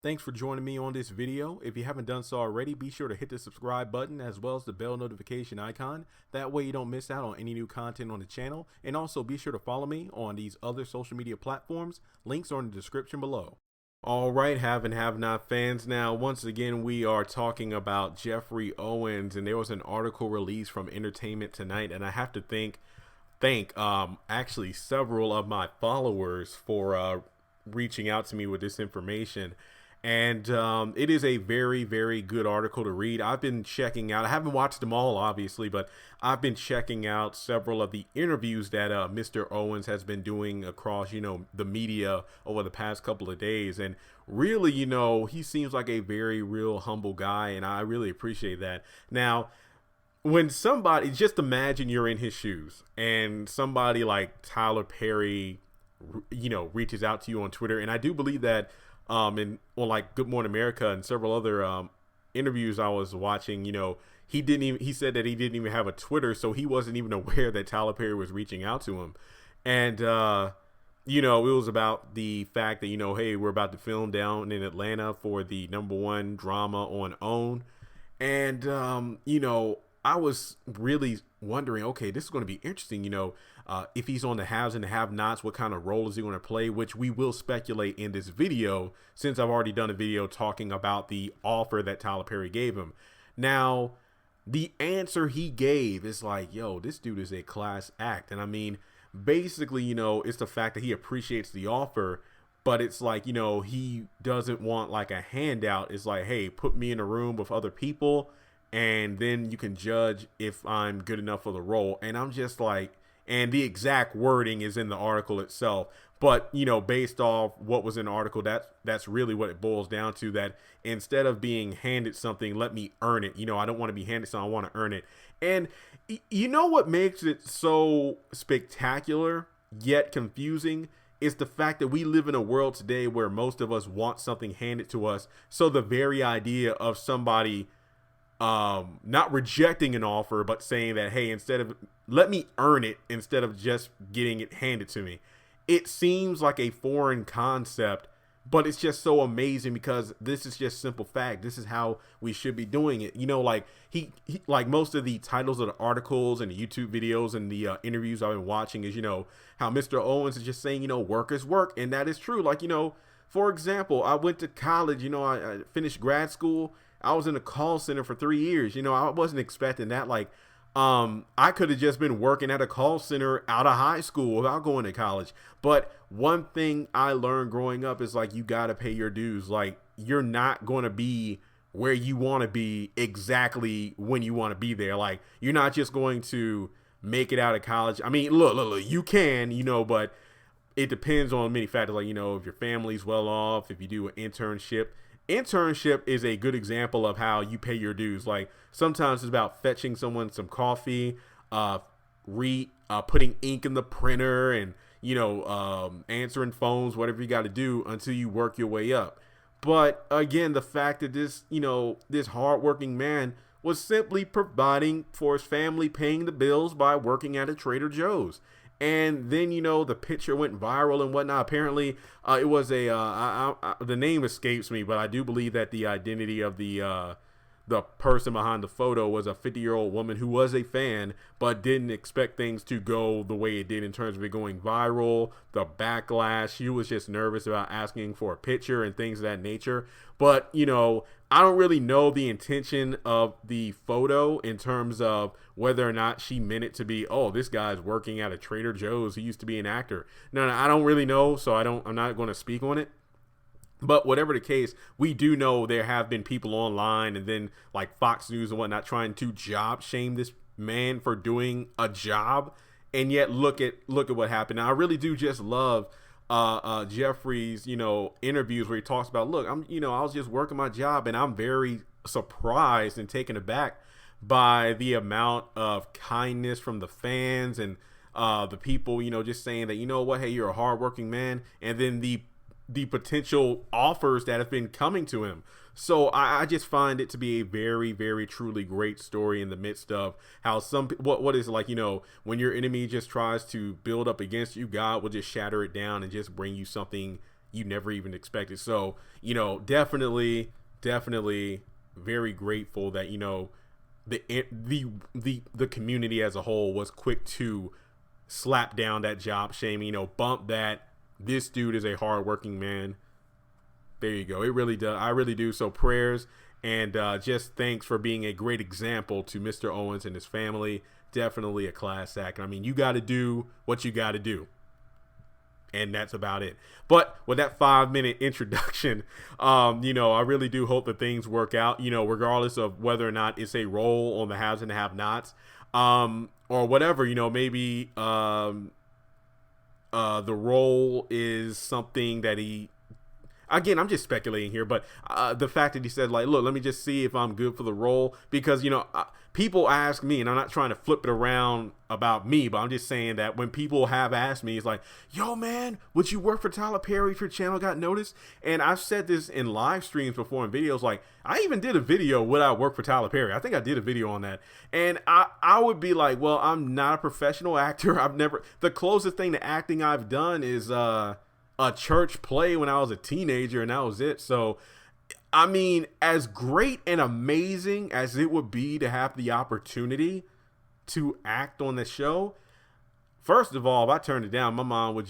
Thanks for joining me on this video. If you haven't done so already, be sure to hit the subscribe button as well as the bell notification icon. That way you don't miss out on any new content on the channel. And also be sure to follow me on these other social media platforms. Links are in the description below. All right, have and have not fans. Now, once again, we are talking about Geoffrey Owens, and there was an article released from Entertainment Tonight, and I have to thank actually several of my followers for reaching out to me with this information. And it is a very, very good article to read. I've been checking out, I haven't watched them all, obviously, but I've been checking out several of the interviews that Mr. Owens has been doing across, the media over the past couple of days. And really, he seems like a very real humble guy, and I really appreciate that. Now, when somebody, just imagine you're in his shoes and somebody like Tyler Perry, reaches out to you on Twitter. And I do believe that and on like Good Morning America and several other interviews I was watching, he said that he didn't even have a Twitter, so he wasn't even aware that Tyler Perry was reaching out to him. And it was about the fact that, hey, we're about to film down in Atlanta for the #1 drama on OWN. And I was really wondering, okay, this is going to be interesting, if he's on the haves and the have-nots, what kind of role is he going to play, which we will speculate in this video, since I've already done a video talking about the offer that Tyler Perry gave him. Now, the answer he gave is like, yo, this dude is a class act. And I mean, basically, it's the fact that he appreciates the offer, but it's like, he doesn't want like a handout. It's like, hey, put me in a room with other people, and then you can judge if I'm good enough for the role. And I'm just like, and the exact wording is in the article itself, but based off what was in the article, that's really what it boils down to, that instead of being handed something, let me earn it. I don't want to be handed something, I want to earn it. And what makes it so spectacular yet confusing is the fact that we live in a world today where most of us want something handed to us. So the very idea of somebody not rejecting an offer, but saying that, hey, instead of, let me earn it instead of just getting it handed to me. It seems like a foreign concept, but it's just so amazing because this is just simple fact. This is how we should be doing it. Like he like most of the titles of the articles and the YouTube videos and the interviews I've been watching is, how Mr. Owens is just saying, work is work. And that is true. Like, for example, I went to college, I finished grad school. I was in a call center for 3 years. I wasn't expecting that. Like, I could have just been working at a call center out of high school without going to college. But one thing I learned growing up is like, you got to pay your dues. Like, you're not going to be where you want to be exactly when you want to be there. Like, you're not just going to make it out of college. I mean, look, you can, but it depends on many factors. Like, if your family's well off, if you do an internship is a good example of how you pay your dues. Like, sometimes it's about fetching someone some coffee, putting ink in the printer, and answering phones, whatever you got to do until you work your way up. But again, the fact that this hardworking man was simply providing for his family, paying the bills by working at a Trader Joe's. And then, the picture went viral and whatnot. Apparently, it was the name escapes me, but I do believe that the identity of the person behind the photo was a 50-year-old woman who was a fan, but didn't expect things to go the way it did in terms of it going viral, the backlash. She was just nervous about asking for a picture and things of that nature. But, I don't really know the intention of the photo in terms of whether or not she meant it to be, oh, this guy's working at a Trader Joe's. He used to be an actor. No, I don't really know, so I'm not going to speak on it. But whatever the case, we do know there have been people online and then like Fox News and whatnot trying to job shame this man for doing a job. And yet look at what happened. Now, I really do just love Geoffrey's, interviews where he talks about, look, I was just working my job, and I'm very surprised and taken aback by the amount of kindness from the fans and the people, just saying that, hey, you're a hardworking man. And then the potential offers that have been coming to him. So I just find it to be a very, very truly great story in the midst of how what is like, when your enemy just tries to build up against you, God will just shatter it down and just bring you something you never even expected. So, you know, definitely very grateful that, you know, the community as a whole was quick to slap down that job shaming, you know, bump that this dude is a hardworking man. There you go. It really does. I really do. So prayers and just thanks for being a great example to Mr. Owens and his family. Definitely a class act. I mean, you got to do what you got to do. And that's about it. But with that 5-minute introduction, you know, I really do hope that things work out, you know, regardless of whether or not it's a role on the haves and the have-nots, or whatever, you know, maybe the role is something that he, again, I'm just speculating here, but the fact that he said, like, look, let me just see if I'm good for the role, because, you know, people ask me, and I'm not trying to flip it around about me, but I'm just saying that when people have asked me, it's like, yo, man, would you work for Tyler Perry if your channel got noticed? And I've said this in live streams before, in videos, like, I even did a video, would I work for Tyler Perry? I think I did a video on that. And I would be like, well, I'm not a professional actor. The closest thing to acting I've done is a church play when I was a teenager, and that was it. So, I mean, as great and amazing as it would be to have the opportunity to act on the show, first of all, if I turned it down, my mom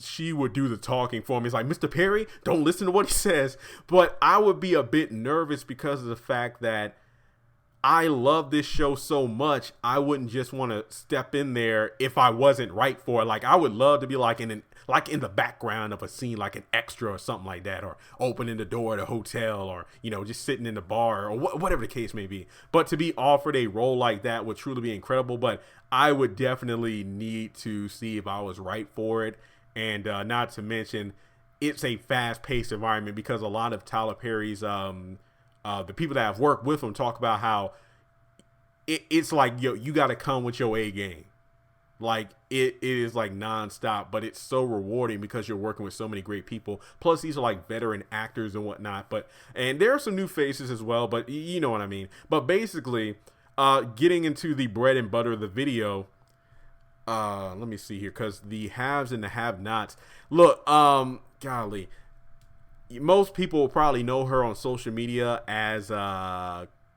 she would do the talking for me. It's like, Mr. Perry, don't listen to what he says. But I would be a bit nervous because of the fact that I love this show so much. I wouldn't just want to step in there if I wasn't right for it. Like, I would love to be like in the background of a scene, like an extra or something like that, or opening the door at a hotel, or, you know, just sitting in the bar, or whatever the case may be. But to be offered a role like that would truly be incredible. But I would definitely need to see if I was right for it. And not to mention, it's a fast-paced environment, because a lot of Tyler Perry's the people that have worked with him talk about how it's like, yo, you got to come with your A game. Like, it is like nonstop, but it's so rewarding because you're working with so many great people. Plus, these are like veteran actors and whatnot. And there are some new faces as well, but you know what I mean. But basically, getting into the bread and butter of the video, let me see here, because the haves and the have-nots. Look, golly, most people will probably know her on social media as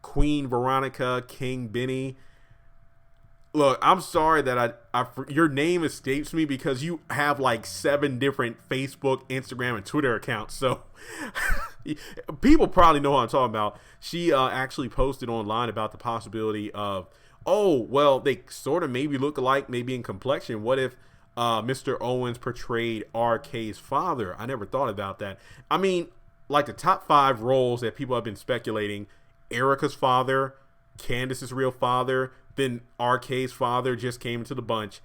Queen Veronica, King Benny. Look, I'm sorry that your name escapes me, because you have like 7 different Facebook, Instagram, and Twitter accounts. So people probably know what I'm talking about. She actually posted online about the possibility of, oh, well, they sort of maybe look alike, maybe in complexion. What if Mr. Owens portrayed RK's father? I never thought about that. I mean, like the top 5 roles that people have been speculating: Erica's father, Candace's real father, then RK's father just came into the bunch,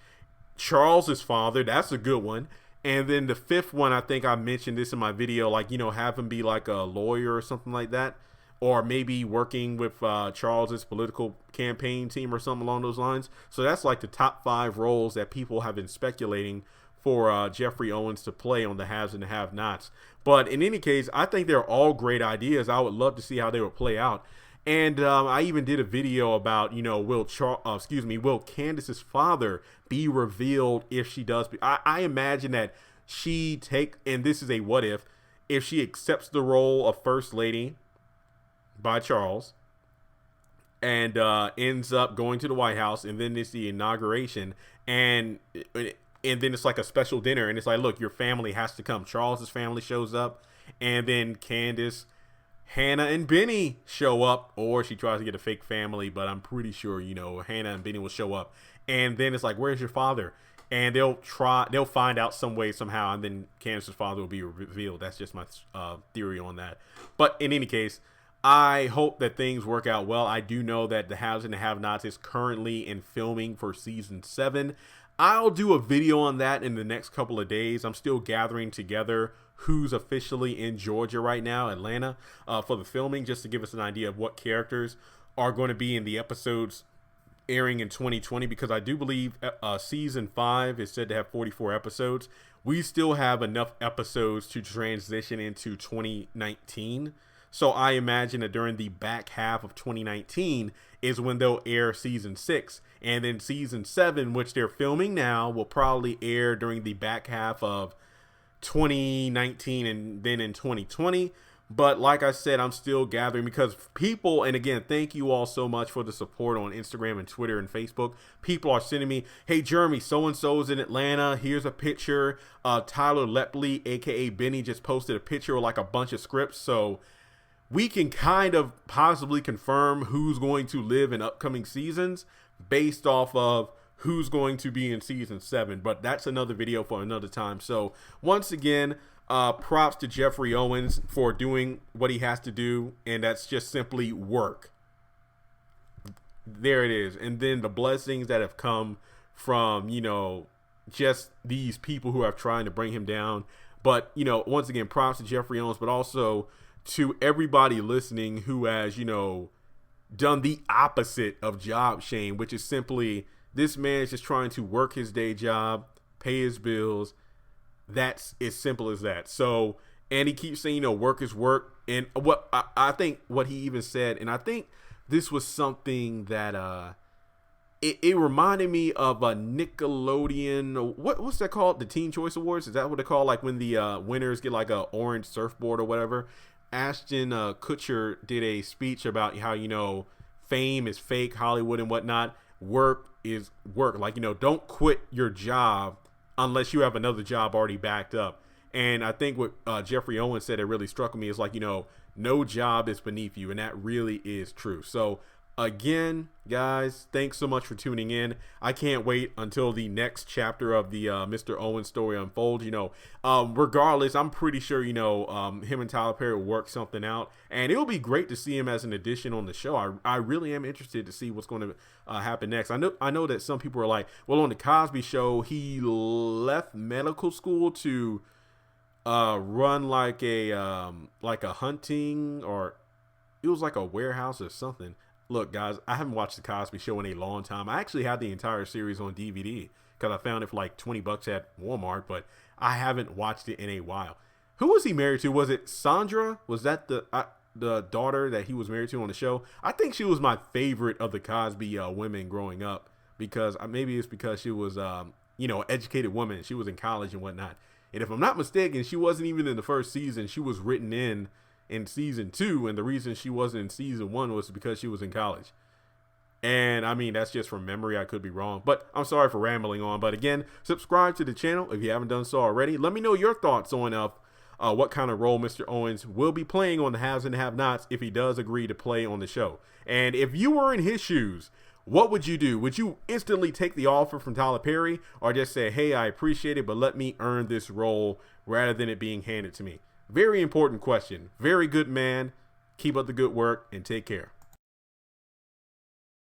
Charles's father, that's a good one, and then the 5th one, I think I mentioned this in my video, like, you know, have him be like a lawyer or something like that, or maybe working with Charles's political campaign team or something along those lines. So that's like the top 5 roles that people have been speculating for Geoffrey Owens to play on the haves and the have-nots. But in any case, I think they're all great ideas. I would love to see how they would play out. And I even did a video about, you know, will Candace's father be revealed if she does? I imagine that and this is a what if she accepts the role of First Lady by Charles and ends up going to the White House, and then it's the inauguration, and then it's like a special dinner, and it's like, look, your family has to come. Charles's family shows up, and then Candace, Hannah, and Benny show up, or she tries to get a fake family, but I'm pretty sure, you know, Hannah and Benny will show up. And then it's like, where's your father? And they'll find out some way, somehow, and then Candace's father will be revealed. That's just my theory on that. But in any case, I hope that things work out well. I do know that the Haves and the Have-Nots is currently in filming for season 7. I'll do a video on that in the next couple of days. I'm still gathering together who's officially in Georgia right now, Atlanta, for the filming, just to give us an idea of what characters are going to be in the episodes airing in 2020, because I do believe season 5 is said to have 44 episodes. We still have enough episodes to transition into 2019. So I imagine that during the back half of 2019 is when they'll air season 6. And then season 7, which they're filming now, will probably air during the back half of 2019 and then in 2020. But like I said, I'm still gathering because people, and again, thank you all so much for the support on Instagram and Twitter and Facebook. People are sending me, hey, Jeremy, so-and-so's in Atlanta. Here's a picture. Tyler Lepley, a.k.a. Benny, just posted a picture of like a bunch of scripts. So we can kind of possibly confirm who's going to live in upcoming seasons based off of who's going to be in season 7. But that's another video for another time. So once again, props to Geoffrey Owens for doing what he has to do, and that's just simply work. There it is. And then the blessings that have come from, you know, just these people who are trying to bring him down. But, you know, once again, props to Geoffrey Owens, but also to everybody listening who has, you know, done the opposite of job shame, which is simply this man is just trying to work his day job, pay his bills. That's as simple as that. So, and he keeps saying, you know, work is work. And what I think what he even said, and I think this was something that it reminded me of a Nickelodeon. What's that called? The Teen Choice Awards? Is that what they call, like when the winners get like a orange surfboard or whatever? Ashton Kutcher did a speech about how, you know, fame is fake, Hollywood and whatnot. Work is work. Like, you know, don't quit your job unless you have another job already backed up. And I think what Geoffrey Owens said that really struck me is like, you know, no job is beneath you. And that really is true. So again, guys, thanks so much for tuning in. I can't wait until the next chapter of the Mr. Owens story unfolds. You know, regardless, I'm pretty sure, you know, him and Tyler Perry will work something out. And it will be great to see him as an addition on the show. I really am interested to see what's going to happen next. I know that some people are like, well, on the Cosby Show, he left medical school to run like a hunting, or it was like a warehouse or something. Look, guys, I haven't watched The Cosby Show in a long time. I actually had the entire series on DVD because I found it for like 20 bucks at Walmart, but I haven't watched it in a while. Who was he married to? Was it Sandra? Was that the daughter that he was married to on the show? I think she was my favorite of the Cosby women growing up, because maybe it's because she was, you know, educated woman. She was in college and whatnot. And if I'm not mistaken, she wasn't even in the first season. She was written in season 2, and the reason she wasn't in season 1 was because she was in college. And I mean, that's just from memory. I could be wrong, but I'm sorry for rambling on. But again, subscribe to the channel if you haven't done so already. Let me know your thoughts on what kind of role Mr. Owens will be playing on the Haves and Have-Nots if he does agree to play on the show. And if you were in his shoes, what would you do? Would you instantly take the offer from Tyler Perry, or just say, hey, I appreciate it, but let me earn this role rather than it being handed to me? Very important question. Very good man. Keep up the good work and take care.